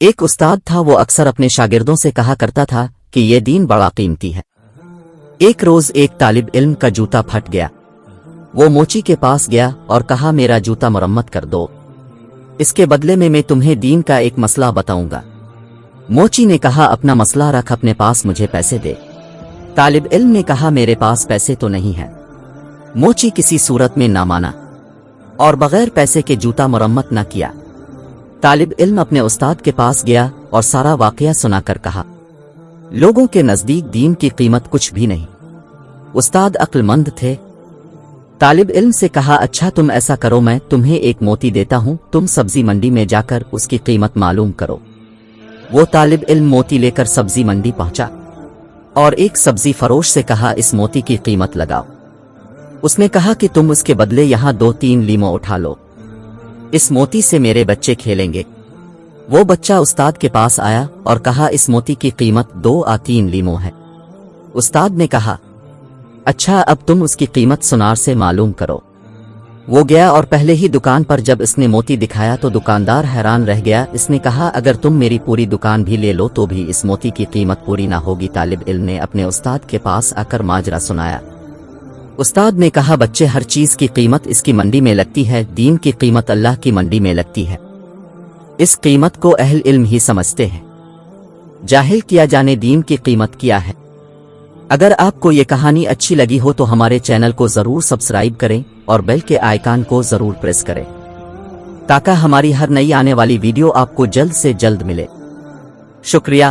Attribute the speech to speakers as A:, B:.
A: ایک استاد تھا، وہ اکثر اپنے شاگردوں سے کہا کرتا تھا کہ یہ دین بڑا قیمتی ہے۔ ایک روز ایک طالب علم کا جوتا پھٹ گیا۔ وہ موچی کے پاس گیا اور کہا، میرا جوتا مرمت کر دو، اس کے بدلے میں تمہیں دین کا ایک مسئلہ بتاؤں گا۔ موچی نے کہا، اپنا مسئلہ رکھ، اپنے پاس مجھے پیسے دے۔ طالب علم نے کہا، میرے پاس پیسے تو نہیں ہیں۔ موچی کسی صورت میں نہ مانا اور بغیر پیسے کے جوتا مرمت نہ کیا۔ طالب علم اپنے استاد کے پاس گیا اور سارا واقعہ سنا کر کہا، لوگوں کے نزدیک دین کی قیمت کچھ بھی نہیں۔ استاد عقل مند تھے۔ طالب علم سے کہا، اچھا تم ایسا کرو، میں تمہیں ایک موتی دیتا ہوں، تم سبزی منڈی میں جا کر اس کی قیمت معلوم کرو۔ وہ طالب علم موتی لے کر سبزی منڈی پہنچا اور ایک سبزی فروش سے کہا، اس موتی کی قیمت لگاؤ۔ اس نے کہا کہ تم اس کے بدلے یہاں 2-3 لیموں اٹھا لو، اس موتی سے میرے بچے کھیلیں گے۔ وہ بچہ استاد کے پاس آیا اور کہا، اس موتی کی قیمت 2-3 لیموں ہے۔ استاد نے کہا، اچھا اب تم اس کی قیمت سنار سے معلوم کرو۔ وہ گیا اور پہلے ہی دکان پر جب اس نے موتی دکھایا تو دکاندار حیران رہ گیا۔ اس نے کہا، اگر تم میری پوری دکان بھی لے لو تو بھی اس موتی کی قیمت پوری نہ ہوگی۔ طالب علم نے اپنے استاد کے پاس آ کر ماجرا سنایا۔ استاد نے کہا، بچے، ہر چیز کی قیمت اس کی منڈی میں لگتی ہے، دین کی قیمت اللہ کی منڈی میں لگتی ہے۔ اس قیمت کو اہل علم ہی سمجھتے ہیں، جاہل کیا جانے دین کی قیمت کیا ہے۔ اگر آپ کو یہ کہانی اچھی لگی ہو تو ہمارے چینل کو ضرور سبسکرائب کریں اور بیل کے آئیکن کو ضرور پریس کریں تاکہ ہماری ہر نئی آنے والی ویڈیو آپ کو جلد سے جلد ملے۔ شکریہ۔